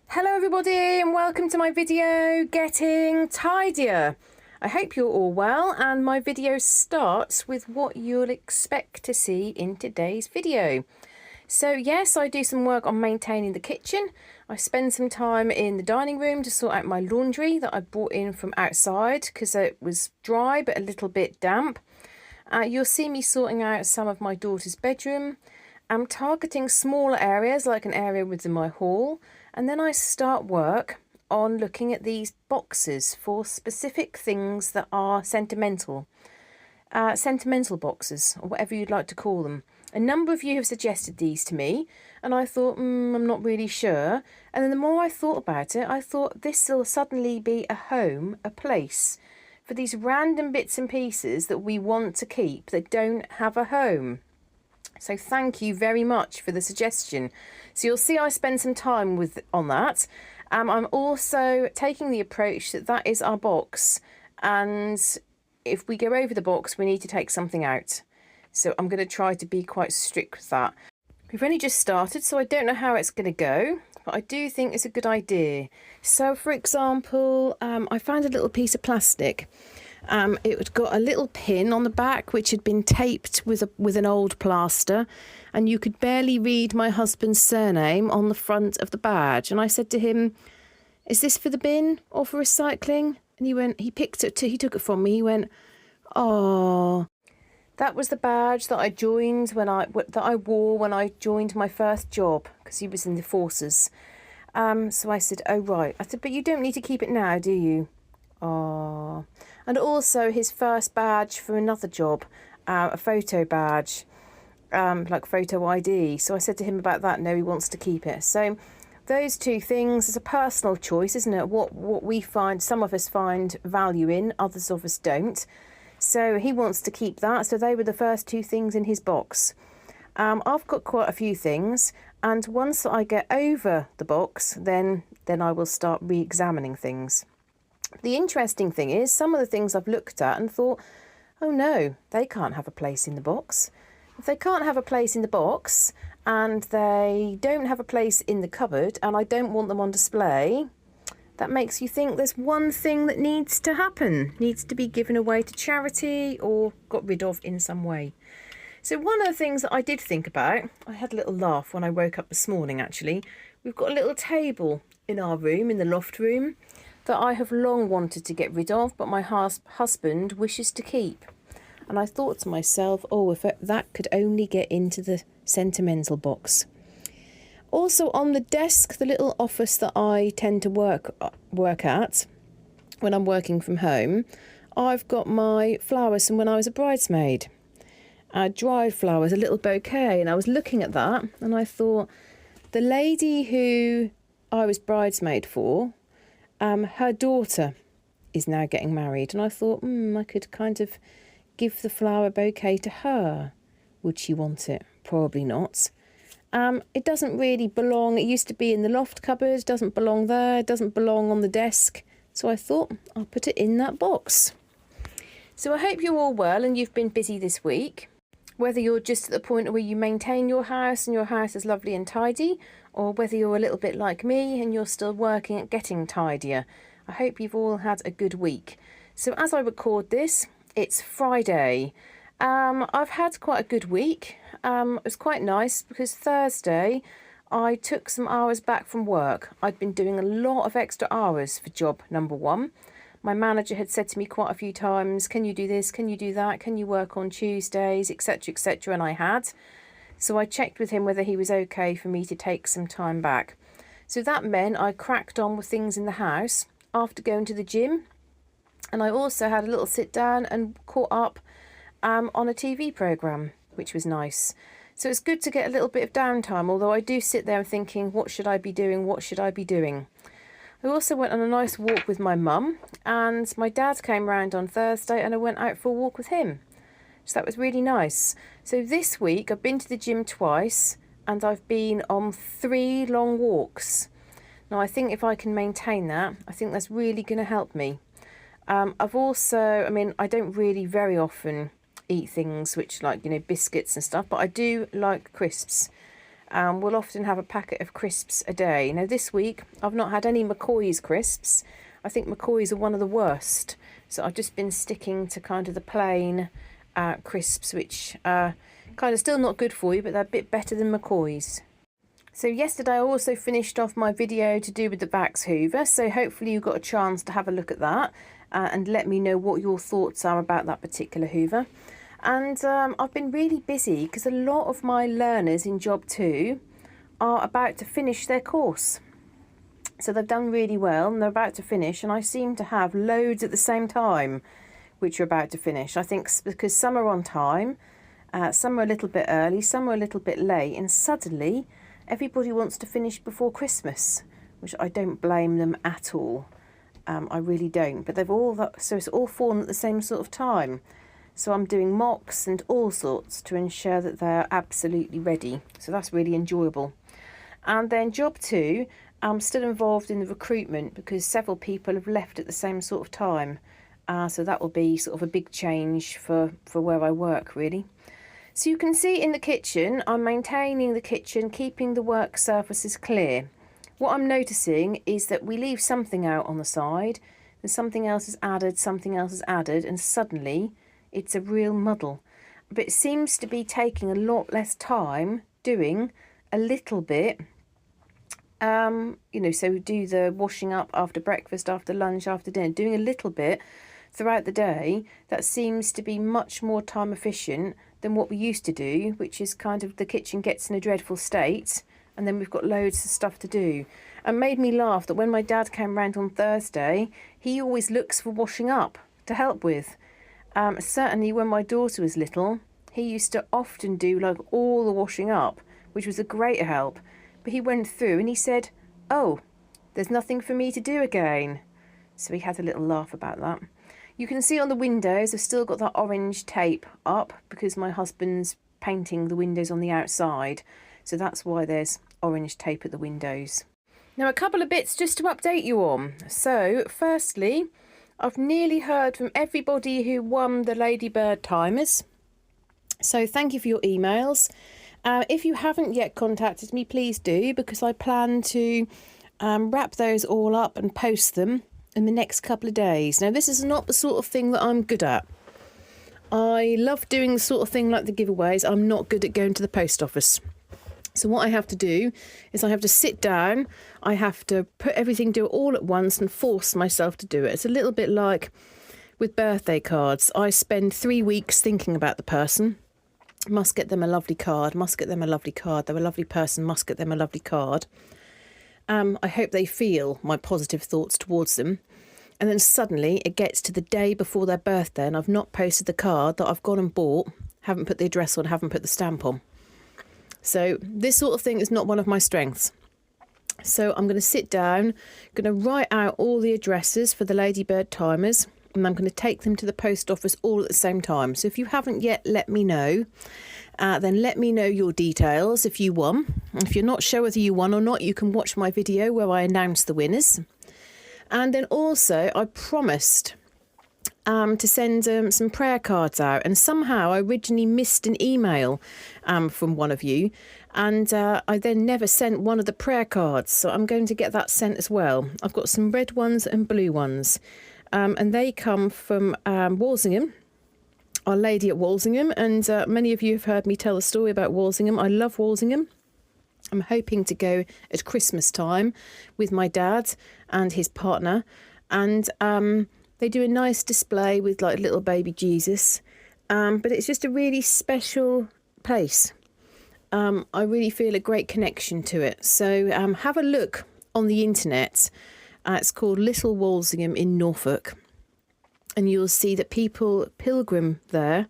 Hello everybody and welcome to my video, Getting Tidier. I hope you're all well, and my video starts with what you'll expect to see in today's video. So yes, I do some work on maintaining the kitchen. I spend some time in the dining room to sort out my laundry that I brought in from outside because it was dry but a little bit damp. You'll see me sorting out some of my daughter's bedroom. I'm targeting smaller areas like an area within my hall, and then I start work on looking at these boxes for specific things that are sentimental. Sentimental boxes, or whatever you'd like to call them. A number of you have suggested these to me, and I thought, I'm not really sure. And then the more I thought about it, I thought this will suddenly be a home, a place, for these random bits and pieces that we want to keep that don't have a home. So thank you very much for the suggestion. So you'll see I spend some time on that. I'm also taking the approach that is our box, and if we go over the box we need to take something out. So I'm going to try to be quite strict with that. We've only just started, so I don't know how it's going to go, but I do think it's a good idea. So for example, I found a little piece of plastic. It had got a little pin on the back which had been taped with an old plaster, and you could barely read my husband's surname on the front of the badge. And I said to him, "Is this for the bin or for recycling?" And he took it from me. He went, "Oh." That was the badge that I wore when I joined my first job, because he was in the forces. So I said, "Oh right." I said, "But you don't need to keep it now, do you?" Oh. And also his first badge for another job, a photo badge, like photo ID. So I said to him about that. No, he wants to keep it. So those two things is a personal choice, isn't it? What we find, some of us find value in, others of us don't. So he wants to keep that. So they were the first two things in his box. I've got quite a few things, and once I get over the box, then I will start re-examining things. The interesting thing is, some of the things I've looked at and thought, oh no, they can't have a place in the box. If they can't have a place in the box, and they don't have a place in the cupboard, and I don't want them on display, that makes you think there's one thing that needs to happen, needs to be given away to charity or got rid of in some way. So one of the things that I did think about, I had a little laugh when I woke up this morning actually. We've got a little table in our room, in the loft room, that I have long wanted to get rid of, but my husband wishes to keep. And I thought to myself, oh, if that could only get into the sentimental box. Also on the desk, the little office that I tend to work at when I'm working from home, I've got my flowers from when I was a bridesmaid. Dried flowers, a little bouquet, and I was looking at that and I thought, the lady who I was bridesmaid for, her daughter is now getting married, and I thought, I could kind of give the flower bouquet to her. Would she want it? Probably not. It doesn't really belong. It used to be in the loft cupboard, doesn't belong there, doesn't belong on the desk. So I thought I'll put it in that box. So I hope you're all well and you've been busy this week. Whether you're just at the point where you maintain your house and your house is lovely and tidy, or whether you're a little bit like me and you're still working at getting tidier. I hope you've all had a good week. So as I record this, it's Friday. I've had quite a good week. It was quite nice because Thursday I took some hours back from work. I'd been doing a lot of extra hours for job number one. My manager had said to me quite a few times, can you do this, can you do that, can you work on Tuesdays, etc, etc, and I had. So I checked with him whether he was okay for me to take some time back. So that meant I cracked on with things in the house after going to the gym, and I also had a little sit down and caught up on a TV programme, which was nice. So it's good to get a little bit of downtime, although I do sit there thinking, what should I be doing, what should I be doing? I also went on a nice walk with my mum, and my dad came round on Thursday and I went out for a walk with him. So that was really nice. So this week I've been to the gym twice and I've been on 3 long walks. Now I think if I can maintain that, I think that's really going to help me. I've also, I don't really very often eat things which, like, biscuits and stuff, but I do like crisps. We'll often have a packet of crisps a day. Now this week I've not had any McCoy's crisps. I think McCoy's are one of the worst. So I've just been sticking to kind of the plain crisps, which are kind of still not good for you, but they're a bit better than McCoy's. So yesterday I also finished off my video to do with the Vax Hoover, so hopefully you got a chance to have a look at that and let me know what your thoughts are about that particular Hoover. And I've been really busy because a lot of my learners in Job 2 are about to finish their course. So they've done really well and they're about to finish, and I seem to have loads at the same time which are about to finish. I think because some are on time, some are a little bit early, some are a little bit late, and suddenly everybody wants to finish before Christmas, which I don't blame them at all. I really don't. But so it's all fallen at the same sort of time. So I'm doing mocks and all sorts to ensure that they're absolutely ready. So that's really enjoyable. And then Job 2, I'm still involved in the recruitment because several people have left at the same sort of time. So that will be sort of a big change for where I work, really. So you can see in the kitchen, I'm maintaining the kitchen, keeping the work surfaces clear. What I'm noticing is that we leave something out on the side, and something else is added, and suddenly it's a real muddle. But it seems to be taking a lot less time doing a little bit. So do the washing up after breakfast, after lunch, after dinner, doing a little bit throughout the day. That seems to be much more time efficient than what we used to do, which is kind of the kitchen gets in a dreadful state and then we've got loads of stuff to do. And made me laugh that when my dad came round on Thursday, he always looks for washing up to help with. Certainly when my daughter was little, he used to often do like all the washing up, which was a great help. But he went through and he said, "Oh, there's nothing for me to do again." So we had a little laugh about that. You can see on the windows, I've still got that orange tape up because my husband's painting the windows on the outside. So that's why there's orange tape at the windows. Now a couple of bits just to update you on. So firstly, I've nearly heard from everybody who won the Ladybird timers. So thank you for your emails. If you haven't yet contacted me, please do, because I plan to wrap those all up and post them in the next couple of days. Now, this is not the sort of thing that I'm good at. I love doing the sort of thing like the giveaways. I'm not good at going to the post office. So what I have to do is I have to sit down, I have to put everything, do it all at once and force myself to do it. It's a little bit like with birthday cards. I spend 3 weeks thinking about the person. Must get them a lovely card, must get them a lovely card. They're a lovely person, must get them a lovely card. I hope they feel my positive thoughts towards them. And then suddenly it gets to the day before their birthday and I've not posted the card that I've gone and bought, haven't put the address on, haven't put the stamp on. So this sort of thing is not one of my strengths. So I'm going to sit down, going to write out all the addresses for the Ladybird timers, and I'm going to take them to the post office all at the same time. So if you haven't yet let me know, then let me know your details if you won. If you're not sure whether you won or not, you can watch my video where I announce the winners. And then also I promised to send some prayer cards out, and somehow I originally missed an email from one of you, and I then never sent one of the prayer cards, so I'm going to get that sent as well. I've got some red ones and blue ones, and they come from Walsingham, Our Lady at Walsingham, and many of you have heard me tell the story about Walsingham. I love Walsingham. I'm hoping to go at Christmas time with my dad and his partner, and they do a nice display with like little baby Jesus, but it's just a really special place. I really feel a great connection to it. So have a look on the internet. It's called Little Walsingham in Norfolk, and you'll see that people pilgrim there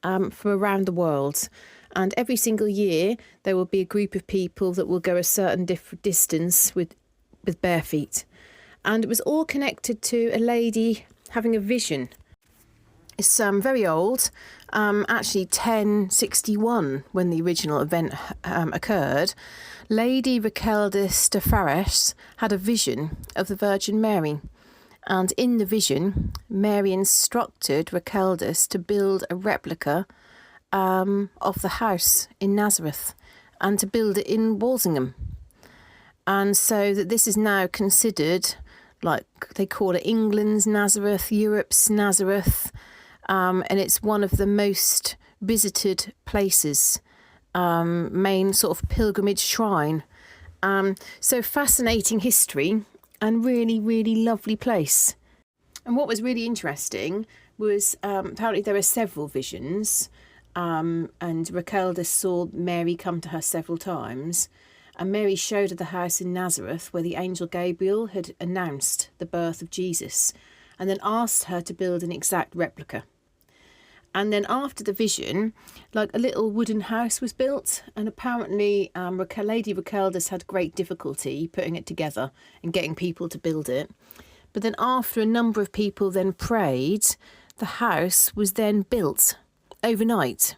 from around the world. And every single year there will be a group of people that will go a certain distance with bare feet. And it was all connected to a lady having a vision. It's very old, actually 1061 when the original event occurred. Lady Racheldis de Fares had a vision of the Virgin Mary. And in the vision, Mary instructed Racheldis to build a replica of the house in Nazareth. and to build it in Walsingham. And so that this is now considered, like they call it, England's Nazareth, Europe's Nazareth, and it's one of the most visited places, main sort of pilgrimage shrine. So fascinating history and really, really lovely place. And what was really interesting was apparently there are several visions, and Raquelda saw Mary come to her several times. And Mary showed her the house in Nazareth where the angel Gabriel had announced the birth of Jesus, and then asked her to build an exact replica. And then after the vision, like a little wooden house was built, and apparently Lady Raqueldas had great difficulty putting it together and getting people to build it. But then after a number of people then prayed, the house was then built overnight.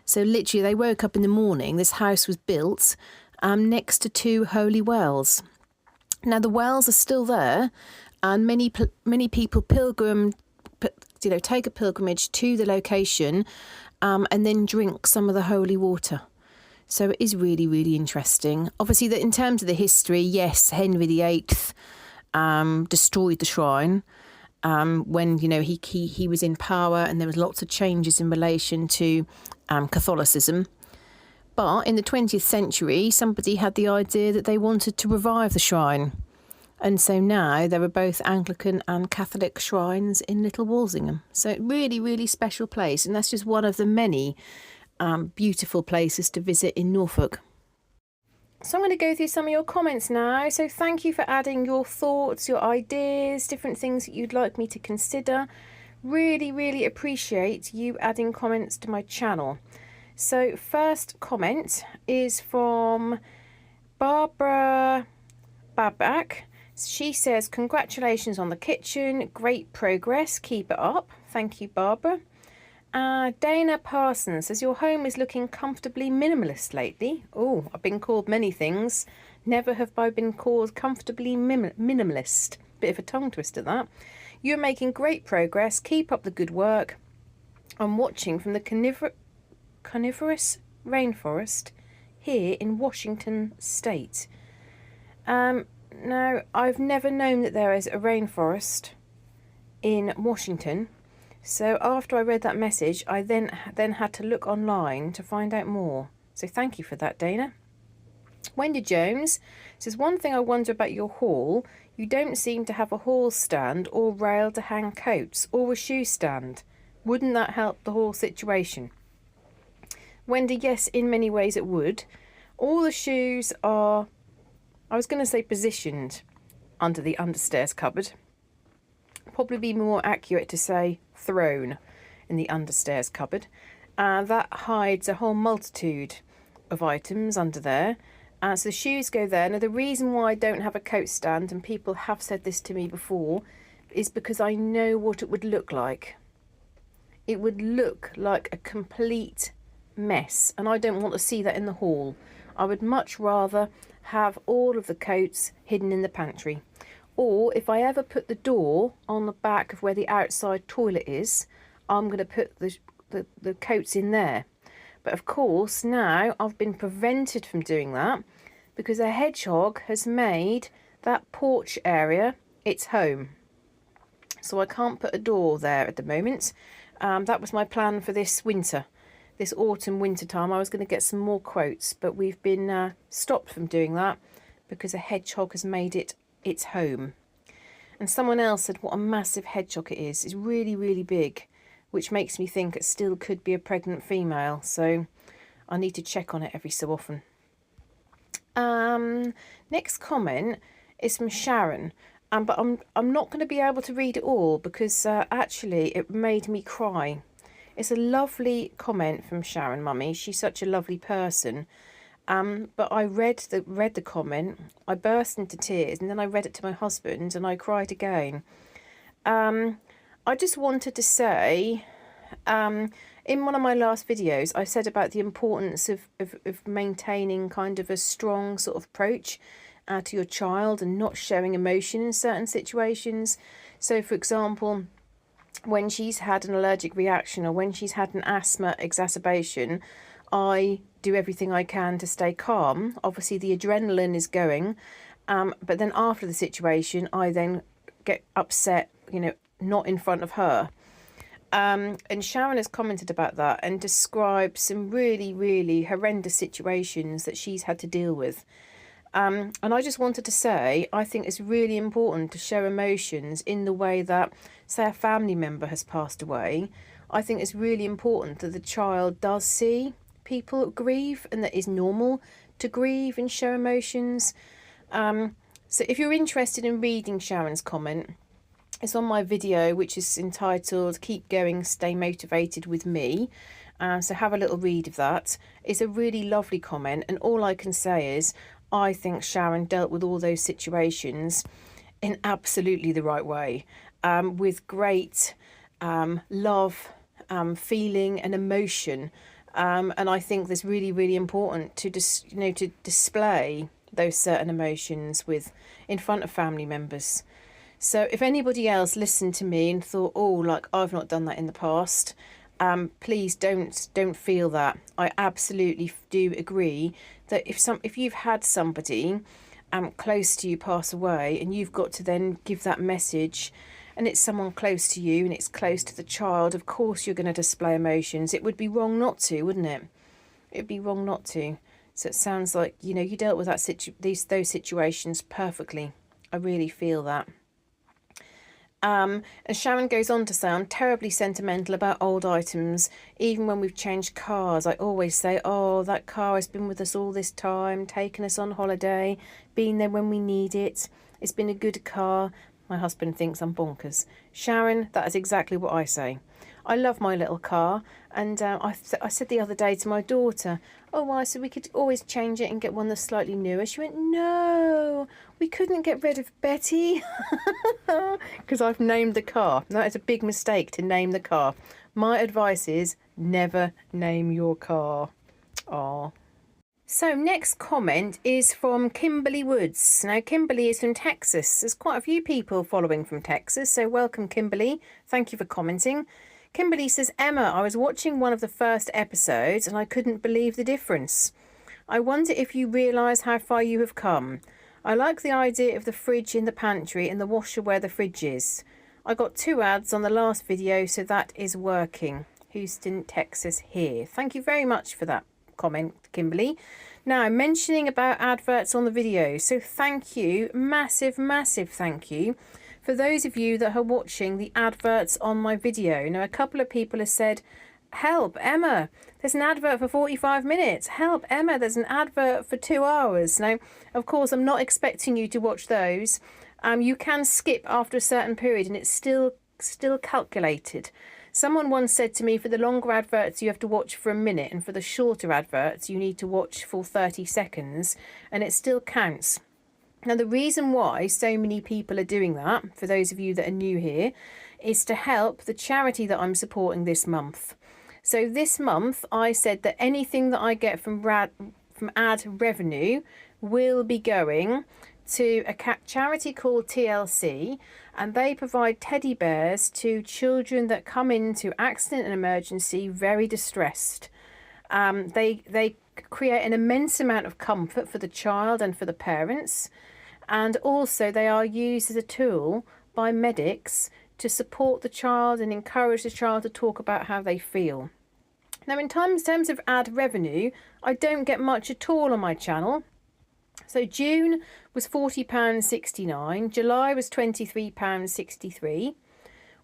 So literally they woke up in the morning, this house was built next to 2 holy wells. Now the wells are still there, and many people take a pilgrimage to the location and then drink some of the holy water. So it is really, really interesting. Obviously, that in terms of the history, yes, Henry VIII destroyed the shrine when he was in power, and there was lots of changes in relation to Catholicism. But in the 20th century, somebody had the idea that they wanted to revive the shrine. And so now there are both Anglican and Catholic shrines in Little Walsingham. So really, really special place. And that's just one of the many beautiful places to visit in Norfolk. So I'm going to go through some of your comments now. So thank you for adding your thoughts, your ideas, different things that you'd like me to consider. Really, really appreciate you adding comments to my channel. So first comment is from Barbara Babak. She says, congratulations on the kitchen, great progress, keep it up. Thank you, Barbara. Dana Parsons says, your home is looking comfortably minimalist lately. Oh, I've been called many things. Never have I been called comfortably minimalist. Bit of a tongue twister, that. You're making great progress, keep up the good work. I'm watching from the coniferous rainforest here in Washington State. Now, I've never known that there is a rainforest in Washington. So after I read that message, I then had to look online to find out more. So thank you for that, Dana. Wendy Jones says, one thing I wonder about your haul, you don't seem to have a hall stand or rail to hang coats or a shoe stand. Wouldn't that help the whole situation? Wendy, yes, in many ways it would. All the shoes are, I was going to say positioned under the understairs cupboard. Probably be more accurate to say thrown in the understairs cupboard. That hides a whole multitude of items under there. So the shoes go there. Now the reason why I don't have a coat stand, and people have said this to me before, is because I know what it would look like. It would look like a complete mess, and I don't want to see that in the hall. I would much rather have all of the coats hidden in the pantry. Or if I ever put the door on the back of where the outside toilet is, I'm going to put the coats in there. But of course now I've been prevented from doing that because a hedgehog has made that porch area its home. So I can't put a door there at the moment. That was my plan for this winter. This autumn winter time I was going to get some more quotes, but we've been stopped from doing that because a hedgehog has made it its home. And someone else said what a massive hedgehog it is. It's really, really big, which makes me think it still could be a pregnant female. So I need to check on it every so often. Next comment is from Sharon. But I'm not going to be able to read it all because actually it made me cry. It's a lovely comment from Sharon, Mummy. She's such a lovely person. But I read the comment, I burst into tears, and then I read it to my husband and I cried again. I just wanted to say, in one of my last videos, I said about the importance of maintaining kind of a strong sort of approach to your child and not showing emotion in certain situations. So, for example, when she's had an allergic reaction or when she's had an asthma exacerbation, I do everything I can to stay calm. Obviously the adrenaline is going, but then after the situation, I then get upset, you know, not in front of her. And Sharon has commented about that and described some really, really horrendous situations that she's had to deal with. And I just wanted to say, I think it's really important to show emotions in the way that, say, a family member has passed away. I think it's really important that the child does see people grieve and that it's normal to grieve and show emotions. So if you're interested in reading Sharon's comment, it's on my video, which is entitled Keep Going, Stay Motivated with Me. So have a little read of that. It's a really lovely comment, and all I can say is I think Sharon dealt with all those situations in absolutely the right way, with great love, feeling and emotion. And I think that's really, really important to to display those certain emotions in front of family members. So if anybody else listened to me and thought, oh, like I've not done that in the past, please don't feel that. I absolutely do agree that if you've had somebody close to you pass away, and you've got to then give that message, and it's someone close to you and it's close to the child, of course you're going to display emotions. It would be wrong not to, wouldn't it? It'd be wrong not to. So it sounds like, you know, you dealt with those situations perfectly. I really feel that. And Sharon goes on to say, I'm terribly sentimental about old items. Even when we've changed cars, I always say, oh, that car has been with us all this time, taken us on holiday, been there when we need it. It's been a good car. My husband thinks I'm bonkers. Sharon, that is exactly what I say. I love my little car, and I said the other day to my daughter, oh, why, so we could always change it and get one that's slightly newer. She went, no, we couldn't get rid of Betty, because I've named the car. That is a big mistake, to name the car. My advice is never name your car. Aww. So next comment is from Kimberly Woods. Now Kimberly is from Texas. There's quite a few people following from Texas, so welcome Kimberly. Thank you for commenting. Kimberly says, Emma, I was watching one of the first episodes and I couldn't believe the difference. I wonder if you realise how far you have come. I like the idea of the fridge in the pantry and the washer where the fridge is. I got 2 ads on the last video, so that is working. Houston, Texas here. Thank you very much for that comment, Kimberly. Now, mentioning about adverts on the video. So thank you, massive thank you for those of you that are watching the adverts on my video. Now, a couple of people have said, help, Emma, there's an advert for 45 minutes. Help, Emma, there's an advert for 2 hours. Now, of course, I'm not expecting you to watch those. You can skip after a certain period and it's still calculated. Someone once said to me, for the longer adverts you have to watch for a minute, and for the shorter adverts you need to watch for 30 seconds, and it still counts. Now, the reason why so many people are doing that, for those of you that are new here, is to help the charity that I'm supporting this month. So this month I said that anything that I get from ad revenue will be going to a charity called TLC, and they provide teddy bears to children that come into accident and emergency very distressed. They create an immense amount of comfort for the child and for the parents, and also they are used as a tool by medics to support the child and encourage the child to talk about how they feel. Now, in terms of ad revenue, I don't get much at all on my channel. So June was £40.69, July was £23.63,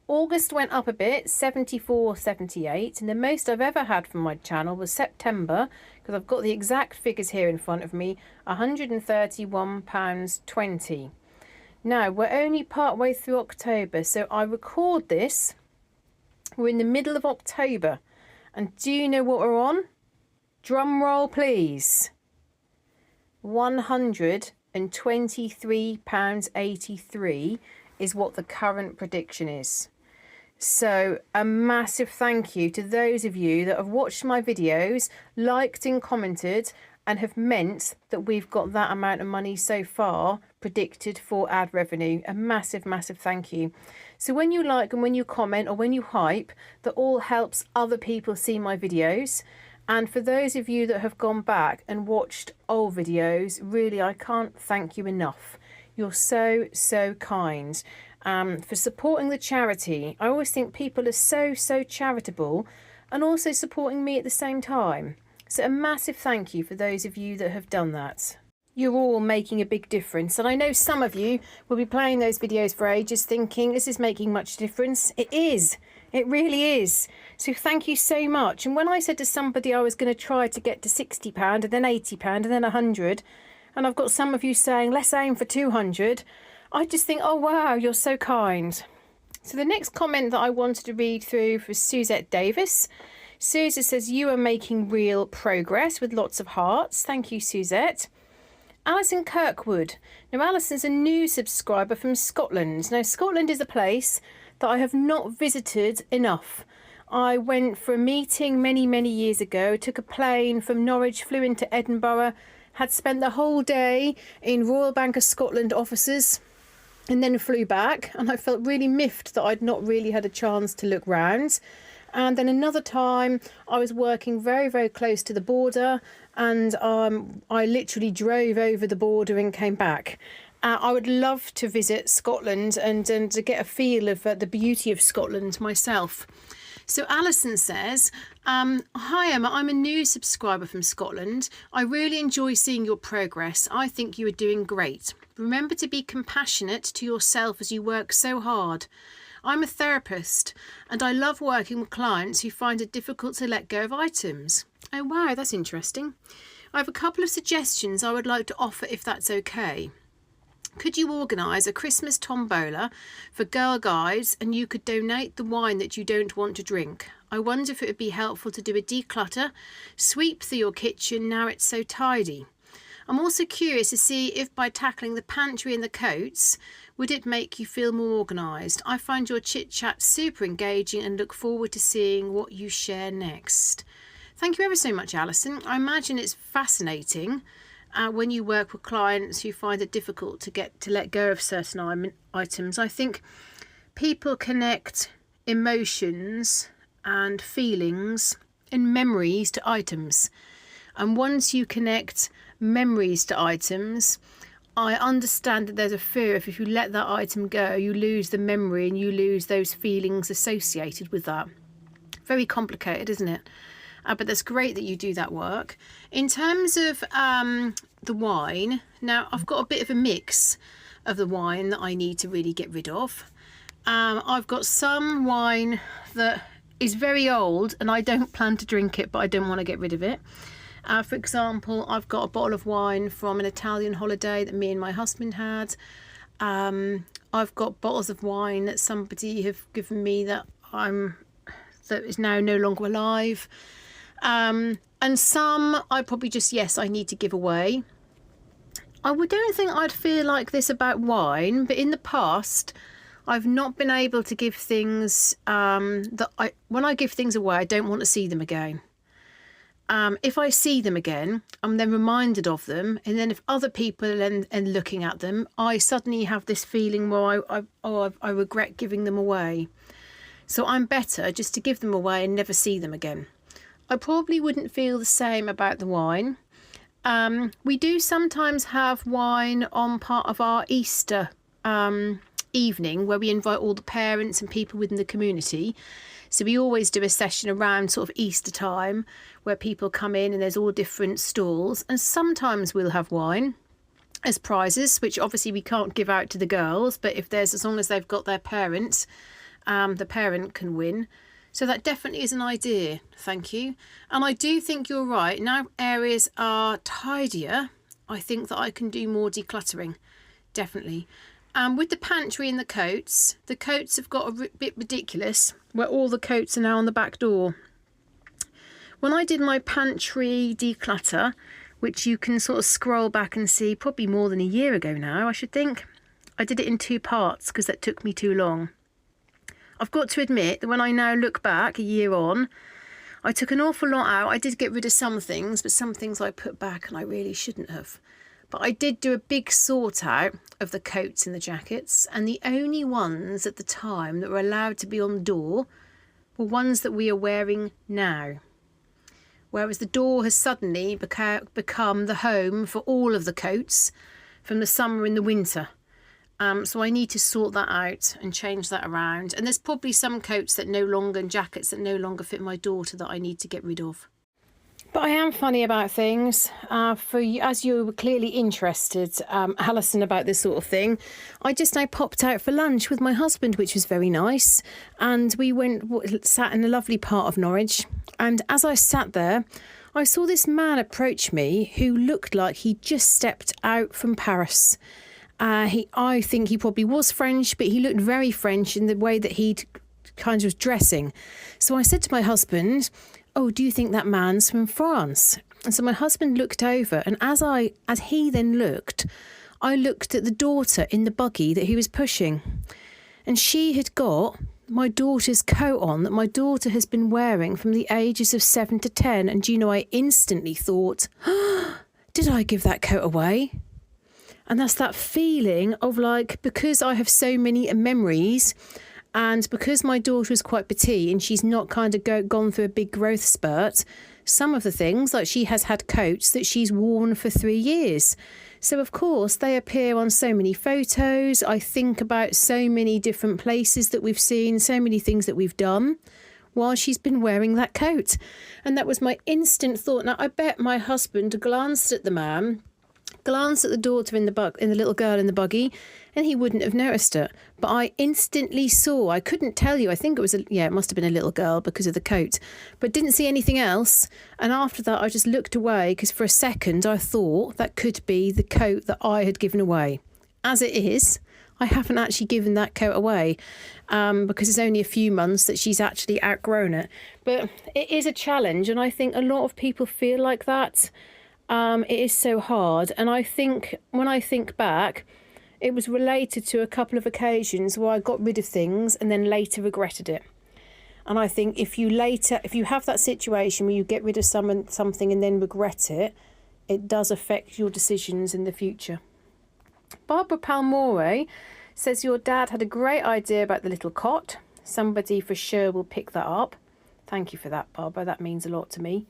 August went up a bit, £74.78, and the most I've ever had from my channel was September, because I've got the exact figures here in front of me, £131.20. Now, we're only part way through October, so I record this, we're in the middle of October, and do you know what we're on? Drum roll, please. £123.83 is what the current prediction is. So a massive thank you to those of you that have watched my videos, liked and commented, and have meant that we've got that amount of money so far predicted for ad revenue. A massive thank you. So when you like and when you comment or when you hype, that all helps other people see my videos. And for those of you that have gone back and watched old videos, really, I can't thank you enough. You're so, so kind for supporting the charity. I always think people are so, so charitable and also supporting me at the same time. So a massive thank you for those of you that have done that. You're all making a big difference. And I know some of you will be playing those videos for ages thinking, this is making much difference. It is. It really is. So thank you so much. And when I said to somebody I was going to try to get to £60 and then £80 and then 100, and I've got some of you saying, let's aim for 200, I just think, oh, wow, you're so kind. So the next comment that I wanted to read through was Suzette Davis. Suzette says, you are making real progress with lots of hearts. Thank you, Suzette. Alison Kirkwood. Now, Alison's a new subscriber from Scotland. Now, Scotland is a place that I have not visited enough. I went for a meeting many, many years ago, took a plane from Norwich, flew into Edinburgh, had spent the whole day in Royal Bank of Scotland offices, and then flew back. And I felt really miffed that I'd not really had a chance to look round. And then another time I was working very, very close to the border, and I literally drove over the border and came back. I would love to visit Scotland and to get a feel of the beauty of Scotland myself. So Alison says, hi Emma, I'm a new subscriber from Scotland. I really enjoy seeing your progress. I think you are doing great. Remember to be compassionate to yourself as you work so hard. I'm a therapist and I love working with clients who find it difficult to let go of items. Oh wow, that's interesting. I have a couple of suggestions I would like to offer if that's okay. Could you organise a Christmas tombola for girl guides and you could donate the wine that you don't want to drink? I wonder if it would be helpful to do a declutter, sweep through your kitchen now it's so tidy. I'm also curious to see if by tackling the pantry and the coats, would it make you feel more organised? I find your chit chat super engaging and look forward to seeing what you share next. Thank you ever so much, Alison. I imagine it's fascinating when you work with clients who find it difficult to let go of certain items. I think people connect emotions and feelings and memories to items. And once you connect memories to items, I understand that there's a fear if you let that item go, you lose the memory and you lose those feelings associated with that. Very complicated, isn't it? But that's great that you do that work. In terms of the wine, now I've got a bit of a mix of the wine that I need to really get rid of. I've got some wine that is very old and I don't plan to drink it, but I don't want to get rid of it. For example, I've got a bottle of wine from an Italian holiday that me and my husband had. I've got bottles of wine that somebody have given me that is now no longer alive. And some I probably just, yes, I need to give away. I don't think I'd feel like this about wine, but in the past, I've not been able to give things when I give things away, I don't want to see them again. If I see them again, I'm then reminded of them. And then if other people are looking at them, I suddenly have this feeling where I regret giving them away. So I'm better just to give them away and never see them again. I probably wouldn't feel the same about the wine. We do sometimes have wine on part of our Easter evening where we invite all the parents and people within the community. So we always do a session around sort of Easter time where people come in and there's all different stalls. And sometimes we'll have wine as prizes, which obviously we can't give out to the girls. But as long as they've got their parents, the parent can win. So that definitely is an idea. Thank you. And I do think you're right. Now areas are tidier, I think that I can do more decluttering. Definitely. With the pantry and the coats have got a bit ridiculous where all the coats are now on the back door. When I did my pantry declutter, which you can sort of scroll back and see probably more than a year ago now, I should think, I did it in 2 parts because that took me too long. I've got to admit that when I now look back a year on, I took an awful lot out. I did get rid of some things, but some things I put back and I really shouldn't have. But I did do a big sort out of the coats and the jackets, and the only ones at the time that were allowed to be on the door were ones that we are wearing now. whereas the door has suddenly become the home for all of the coats from the summer and the winter. So I need to sort that out and change that around. And there's probably some coats and jackets that no longer fit my daughter that I need to get rid of. But I am funny about things. As you were clearly interested, Alison, about this sort of thing, I just now popped out for lunch with my husband, which was very nice. And we sat in a lovely part of Norwich. And as I sat there, I saw this man approach me who looked like he'd just stepped out from Paris. I think he probably was French, but he looked very French in the way that he'd kind of was dressing. So I said to my husband, "Oh, do you think that man's from France?" And so my husband looked over, and as he then looked, I looked at the daughter in the buggy that he was pushing. And she had got my daughter's coat on that my daughter has been wearing from the ages of 7 to 10. And you know, I instantly thought, did I give that coat away? And that's that feeling of like, because I have so many memories, and because my daughter is quite petite and she's not kind of gone through a big growth spurt, some of the things, like she has had coats that she's worn for 3 years. So, of course, they appear on so many photos. I think about so many different places that we've seen, so many things that we've done while she's been wearing that coat. And that was my instant thought. Now, I bet my husband glanced at the man, glanced at the daughter in the little girl in the buggy, and he wouldn't have noticed it. But I instantly saw, I couldn't tell you, I think it was, it must have been a little girl because of the coat, but didn't see anything else. And after that, I just looked away because for a second I thought that could be the coat that I had given away. As it is, I haven't actually given that coat away because it's only a few months that she's actually outgrown it. But it is a challenge, and I think a lot of people feel like that. It is so hard. And I think when I think back, it was related to a couple of occasions where I got rid of things and then later regretted it. And I think if you have that situation where you get rid of something and then regret it, it does affect your decisions in the future. Barbara Palmore says your dad had a great idea about the little cot. Somebody for sure will pick that up. Thank you for that, Barbara. That means a lot to me.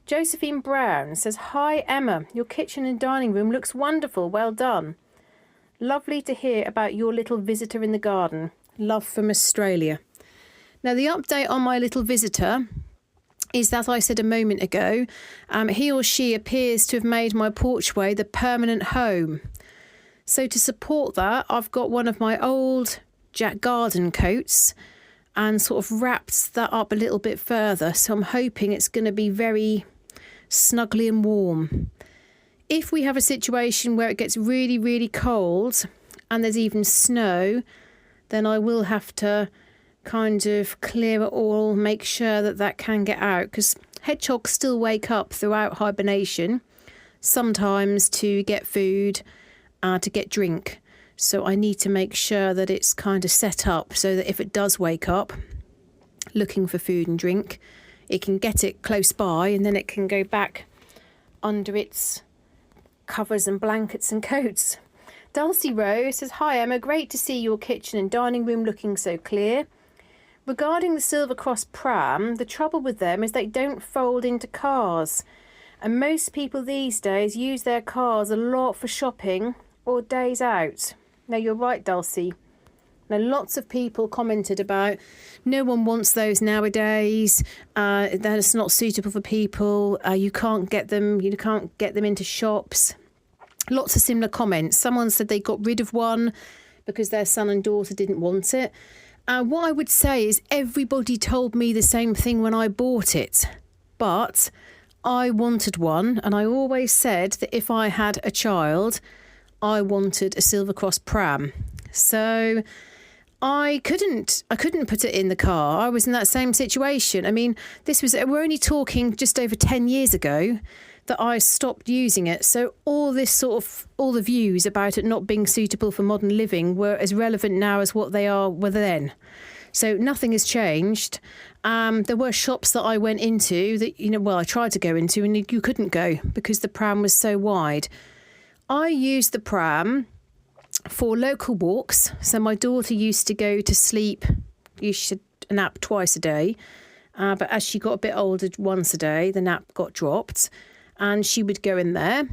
Josephine Brown says, "Hi Emma, your kitchen and dining room looks wonderful. Well done. Lovely to hear about your little visitor in the garden. Love from Australia." Now, the update on my little visitor is that I said a moment ago, he or she appears to have made my porchway the permanent home. So to support that, I've got one of my old Jack Garden coats and sort of wrapped that up a little bit further. So I'm hoping it's going to be very snuggly and warm. If we have a situation where it gets really, really cold and there's even snow, then I will have to kind of clear it all, make sure that can get out, because hedgehogs still wake up throughout hibernation, sometimes to get food, to get drink. So I need to make sure that it's kind of set up so that if it does wake up looking for food and drink, it can get it close by and then it can go back under its covers and blankets and coats. Dulcie Rose says, "Hi Emma, great to see your kitchen and dining room looking so clear. Regarding the Silver Cross pram, the trouble with them is they don't fold into cars. And most people these days use their cars a lot for shopping or days out." Now, you're right, Dulcie. Now, lots of people commented about no one wants those nowadays. That is not suitable for people. You can't get them into shops. Lots of similar comments. Someone said they got rid of one because their son and daughter didn't want it. What I would say is everybody told me the same thing when I bought it. But I wanted one, and I always said that if I had a child, I wanted a Silver Cross pram. So I couldn't put it in the car. I was in that same situation. I mean, we're only talking just over 10 years ago that I stopped using it. So all the views about it not being suitable for modern living were as relevant now as what they were then. So nothing has changed. There were shops that I went into that, I tried to go into and you couldn't go because the pram was so wide. I used the pram for local walks. So my daughter used to go to sleep, a nap twice a day. But as she got a bit older, once a day, the nap got dropped and she would go in there.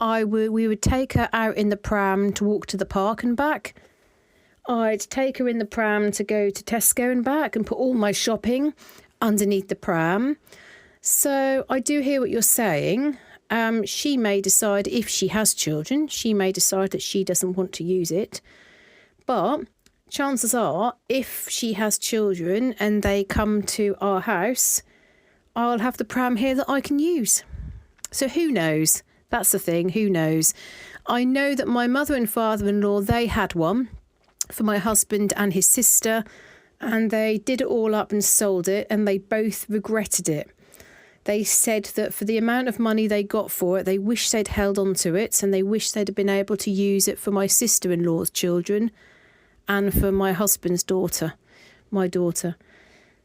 We would take her out in the pram to walk to the park and back. I'd take her in the pram to go to Tesco and back and put all my shopping underneath the pram. So I do hear what you're saying. She may decide, if she has children, she may decide that she doesn't want to use it. But chances are, if she has children and they come to our house, I'll have the pram here that I can use. So who knows? That's the thing, who knows? I know that my mother and father-in-law, they had one for my husband and his sister, and they did it all up and sold it, and they both regretted it. They said that for the amount of money they got for it, they wish they'd held on to it, and they wish they'd have been able to use it for my sister-in-law's children and for my husband's daughter, my daughter.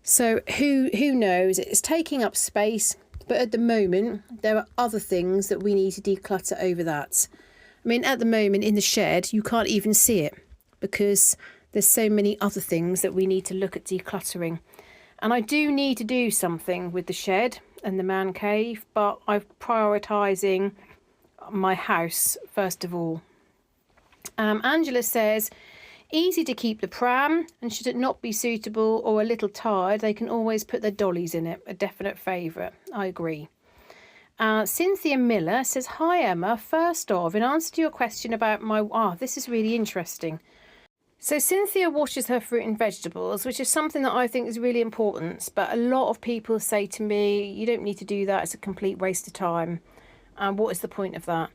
So who knows? It's taking up space, but at the moment, there are other things that we need to declutter over that. I mean, at the moment in the shed, you can't even see it because there's so many other things that we need to look at decluttering. And I do need to do something with the shed and the man cave, but I'm prioritising my house first of all. Angela says, easy to keep the pram, and should it not be suitable or a little tired, they can always put their dollies in it. A definite favourite. I agree. Cynthia Miller says, hi Emma, first off, in answer to your question about this is really interesting. So Cynthia washes her fruit and vegetables, which is something that I think is really important, but a lot of people say to me, you don't need to do that, it's a complete waste of time. What is the point of that?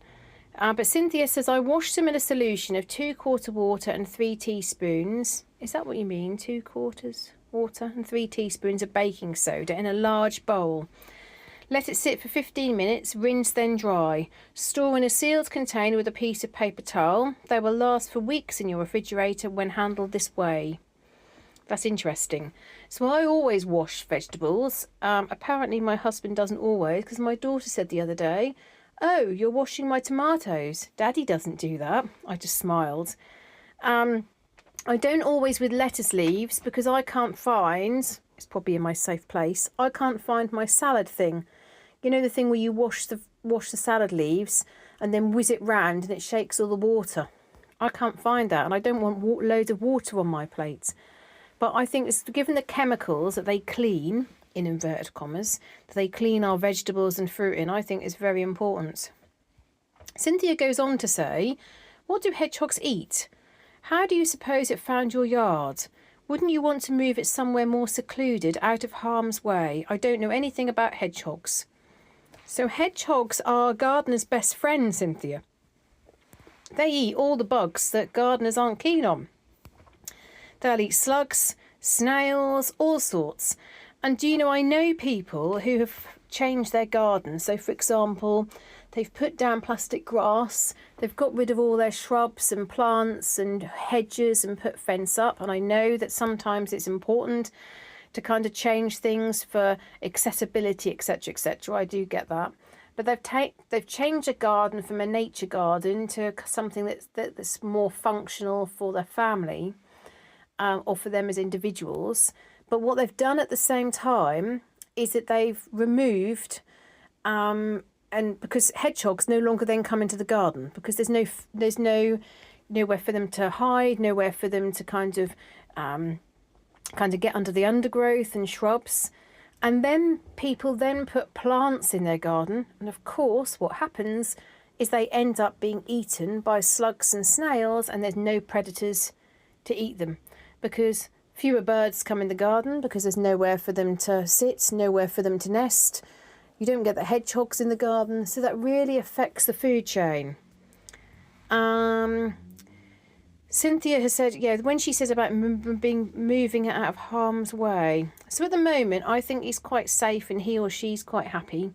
But Cynthia says, I wash them in a solution of 2/4 water and 3 teaspoons. Is that what you mean? 2/4 water and 3 teaspoons of baking soda in a large bowl. Let it sit for 15 minutes, rinse then dry. Store in a sealed container with a piece of paper towel. They will last for weeks in your refrigerator when handled this way. That's interesting. So I always wash vegetables. Apparently my husband doesn't always, because my daughter said the other day, oh, you're washing my tomatoes. Daddy doesn't do that. I just smiled. I don't always with lettuce leaves because I can't find, it's probably in my safe place, I can't find my salad thing. You know the thing where you wash the salad leaves and then whiz it round and it shakes all the water. I can't find that, and I don't want loads of water on my plates. But I think it's given the chemicals that they clean, in inverted commas, that they clean our vegetables and fruit in, I think is very important. Cynthia goes on to say, what do hedgehogs eat? How do you suppose it found your yard? Wouldn't you want to move it somewhere more secluded, out of harm's way? I don't know anything about hedgehogs. So hedgehogs are gardeners' best friends, Cynthia. They eat all the bugs that gardeners aren't keen on. They'll eat slugs, snails, all sorts. And do you know, I know people who have changed their garden. So, for example, they've put down plastic grass, they've got rid of all their shrubs and plants and hedges and put fence up. And I know that sometimes it's important to kind of change things for accessibility, etc., etc. I do get that. But they've changed a garden from a nature garden to something that's more functional for their family or for them as individuals. But what they've done at the same time is that they've removed, and because hedgehogs no longer then come into the garden because there's nowhere for them to hide, nowhere for them to kind of get under the undergrowth and shrubs. And then people then put plants in their garden, and of course what happens is they end up being eaten by slugs and snails, and there's no predators to eat them because fewer birds come in the garden because there's nowhere for them to sit, nowhere for them to nest. You don't get the hedgehogs in the garden, so that really affects the food chain. Cynthia has said, yeah, when she says about moving it out of harm's way. So at the moment, I think he's quite safe and he or she's quite happy.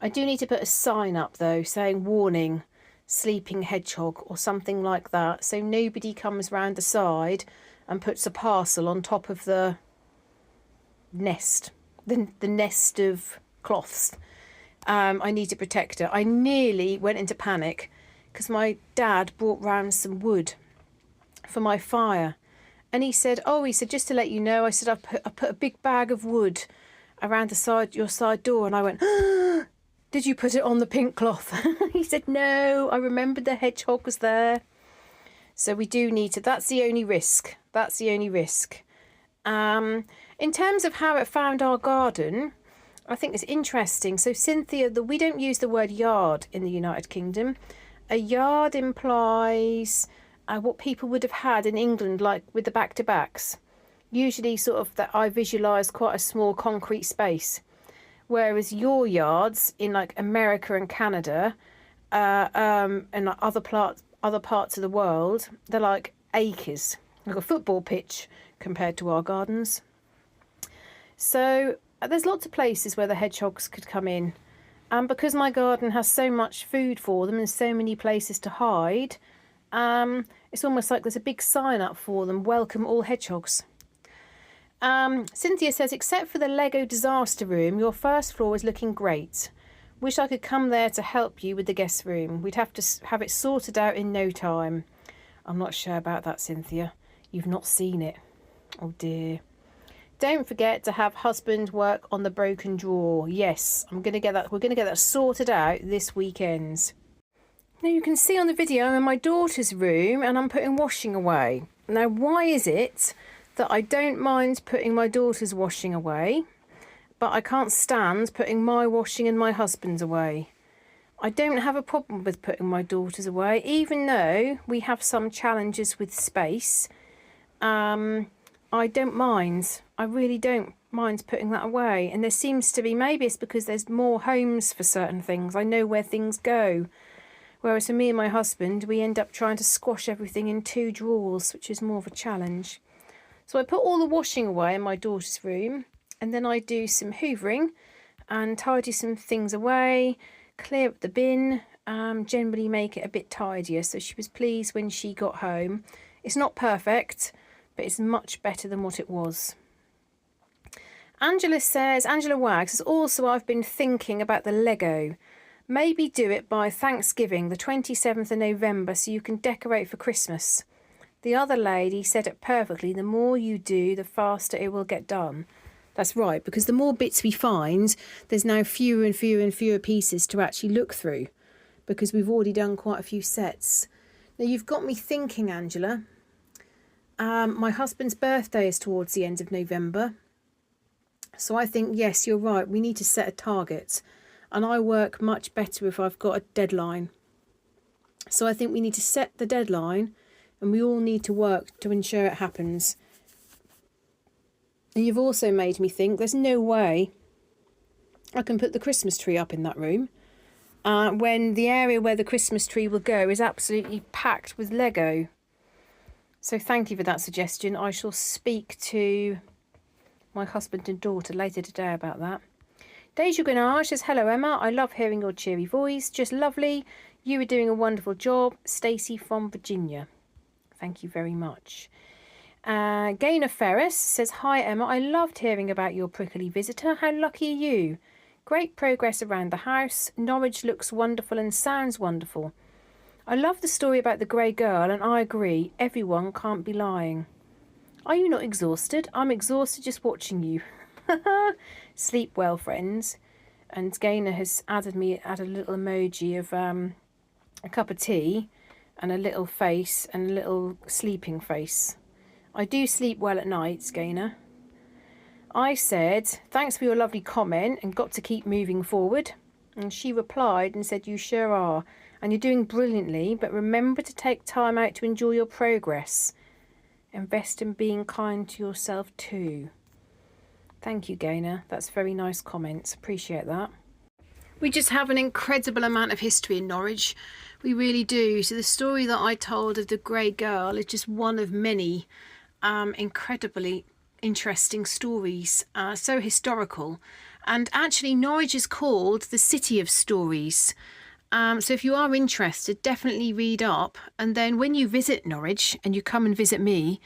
I do need to put a sign up though, saying warning, sleeping hedgehog or something like that. So nobody comes round the side and puts a parcel on top of the nest, the nest of cloths. I need to protect her. I nearly went into panic because my dad brought round some wood for my fire, And he said, just to let you know, I said, I put a big bag of wood around your side door. And I went, did you put it on the pink cloth? He said, no, I remembered the hedgehog was there. So we do need to, that's the only risk. That's the only risk. In terms of how it found our garden, I think it's interesting. So Cynthia, we don't use the word yard in the United Kingdom. A yard implies what people would have had in England, like with the back-to-backs. Usually sort of that I visualise quite a small concrete space. Whereas your yards in like America and Canada and like other parts of the world, they're like acres, like a football pitch compared to our gardens. So there's lots of places where the hedgehogs could come in. And because my garden has so much food for them and so many places to hide, it's almost like there's a big sign up for them, welcome all hedgehogs. Cynthia says, except for the Lego disaster room, your first floor is looking great. Wish I could come there to help you with the guest room. We'd have to have it sorted out in no time. I'm not sure about that, Cynthia. You've not seen it. Oh dear. Don't forget to have husband work on the broken drawer. Yes, we're going to get that sorted out this weekend. Now you can see on the video I'm in my daughter's room and I'm putting washing away. Now why is it that I don't mind putting my daughter's washing away, but I can't stand putting my washing and my husband's away? I don't have a problem with putting my daughter's away, even though we have some challenges with space. I don't mind. I really don't mind putting that away. And there seems to be, maybe it's because there's more homes for certain things. I know where things go. Whereas for me and my husband, we end up trying to squash everything in 2 drawers, which is more of a challenge. So I put all the washing away in my daughter's room, and then I do some hoovering and tidy some things away, clear up the bin, generally make it a bit tidier. So she was pleased when she got home. It's not perfect, but it's much better than what it was. Angela Wags says, also I've been thinking about the Lego. Maybe do it by Thanksgiving, the 27th of November, so you can decorate for Christmas. The other lady said it perfectly. The more you do, the faster it will get done. That's right, because the more bits we find, there's now fewer and fewer and fewer pieces to actually look through, because we've already done quite a few sets. Now, you've got me thinking, Angela. My husband's birthday is towards the end of November. So I think, yes, you're right. We need to set a target. And I work much better if I've got a deadline. So I think we need to set the deadline, and we all need to work to ensure it happens. And you've also made me think there's no way I can put the Christmas tree up in that room when the area where the Christmas tree will go is absolutely packed with Lego. So thank you for that suggestion. I shall speak to my husband and daughter later today about that. Deja Grenage says, hello Emma, I love hearing your cheery voice. Just lovely. You are doing a wonderful job. Stacey from Virginia. Thank you very much. Gaynor Ferris says, hi Emma, I loved hearing about your prickly visitor. How lucky are you? Great progress around the house. Norwich looks wonderful and sounds wonderful. I love the story about the grey girl, and I agree, everyone can't be lying. Are you not exhausted? I'm exhausted just watching you. Sleep well, friends. And Gaynor has added a little emoji of a cup of tea and a little face and a little sleeping face. I do sleep well at night, Gaynor. I said, thanks for your lovely comment and got to keep moving forward. And she replied and said, you sure are. And you're doing brilliantly, but remember to take time out to enjoy your progress. Invest in being kind to yourself too. Thank you, Gaynor. That's very nice comments. Appreciate that. We just have an incredible amount of history in Norwich. We really do. So the story that I told of the grey girl is just one of many incredibly interesting stories. So historical. And actually Norwich is called the City of Stories. So if you are interested, definitely read up. And then when you visit Norwich and you come and visit me,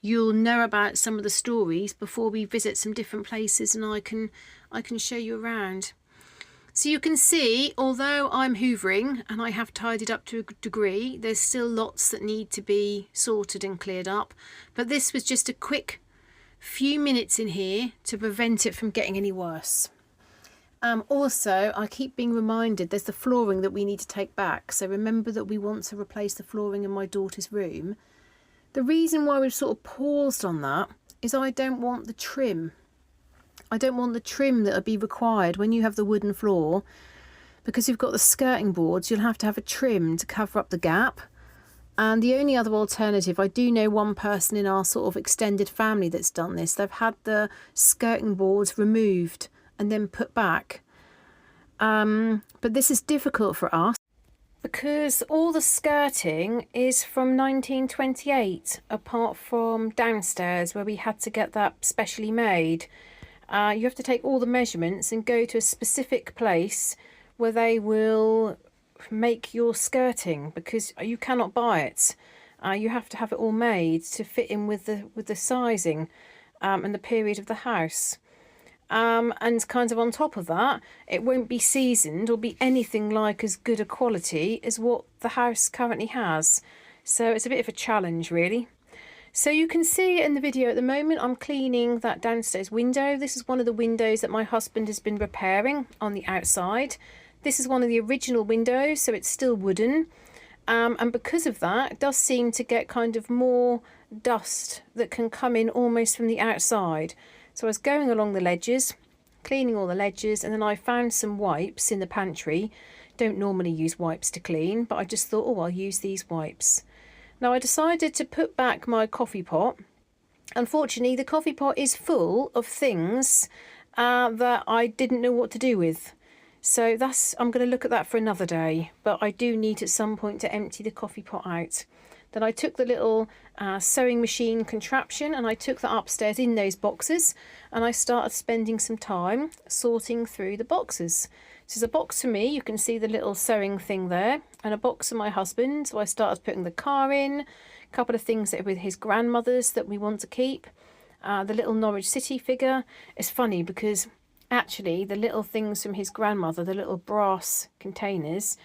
you'll know about some of the stories before we visit some different places, and I can show you around. So you can see, although I'm hoovering and I have tidied up to a degree, there's still lots that need to be sorted and cleared up. But this was just a quick few minutes in here to prevent it from getting any worse. Also, I keep being reminded there's the flooring that we need to take back. So remember that we want to replace the flooring in my daughter's room. The reason why we've sort of paused on that is I don't want the trim. I don't want the trim that will be required when you have the wooden floor, because you've got the skirting boards, you'll have to have a trim to cover up the gap. And the only other alternative, I do know one person in our sort of extended family that's done this. They've had the skirting boards removed and then put back. But this is difficult for us because all the skirting is from 1928, apart from downstairs where we had to get that specially made. You have to take all the measurements and go to a specific place where they will make your skirting, because you cannot buy it. You have to have it all made to fit in with the sizing and the period of the house. And kind of on top of that, it won't be seasoned or be anything like as good a quality as what the house currently has. So it's a bit of a challenge, really. So you can see in the video at the moment I'm cleaning that downstairs window. This is one of the windows that my husband has been repairing on the outside. This is one of the original windows, so it's still wooden. And because of that, it does seem to get kind of more dust that can come in almost from the outside. So I was going along the ledges, cleaning all the ledges, and then I found some wipes in the pantry. Don't normally use wipes to clean, but I just thought, oh, I'll use these wipes. Now I decided to put back my coffee pot. Unfortunately, the coffee pot is full of things that I didn't know what to do with. So I'm going to look at that for another day, but I do need at some point to empty the coffee pot out. Then I took the little sewing machine contraption and I took that upstairs in those boxes, and I started spending some time sorting through the boxes. So there's a box for me, you can see the little sewing thing there, and a box for my husband. So I started putting the car in, a couple of things that are with his grandmother's that we want to keep, the little Norwich City figure. It's funny because actually the little things from his grandmother, the little brass containers,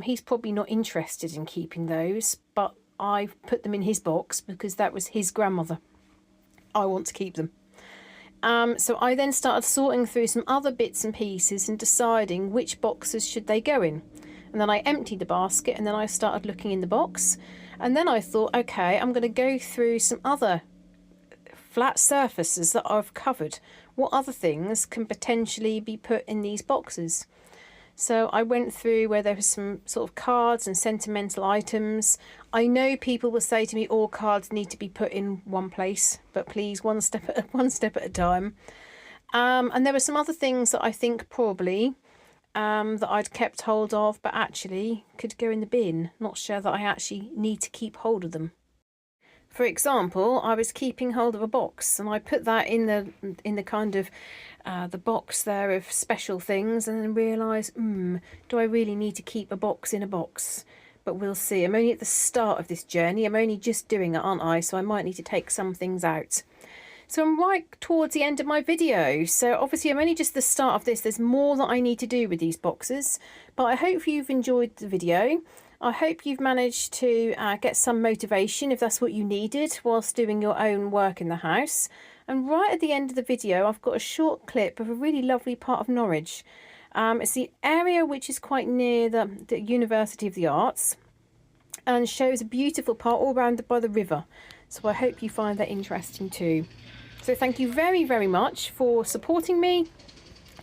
he's probably not interested in keeping those, but I've put them in his box because that was his grandmother. I want to keep them. So I then started sorting through some other bits and pieces and deciding which boxes should they go in. And then I emptied the basket and then I started looking in the box. And then I thought, okay, I'm going to go through some other flat surfaces that I've covered. What other things can potentially be put in these boxes? So I went through where there was some sort of cards and sentimental items. I know people will say to me all cards need to be put in one place, but please one step at a time. And there were some other things that I think probably that I'd kept hold of, but actually could go in the bin. Not sure that I actually need to keep hold of them. For example, I was keeping hold of a box and I put that in the kind of the box there of special things, and then realised, do I really need to keep a box in a box? But we'll see. I'm only at the start of this journey. I'm only just doing it, aren't I? So I might need to take some things out. So I'm right towards the end of my video. So obviously I'm only just the start of this. There's more that I need to do with these boxes, but I hope you've enjoyed the video. I hope you've managed to get some motivation if that's what you needed whilst doing your own work in the house. And right at the end of the video, I've got a short clip of a really lovely part of Norwich. It's the area which is quite near the University of the Arts and shows a beautiful part all rounded by the river. So I hope you find that interesting too. So thank you very, very much for supporting me,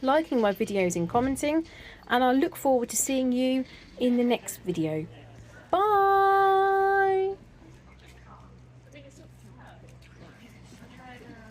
liking my videos and commenting, and I look forward to seeing you in the next video. Bye!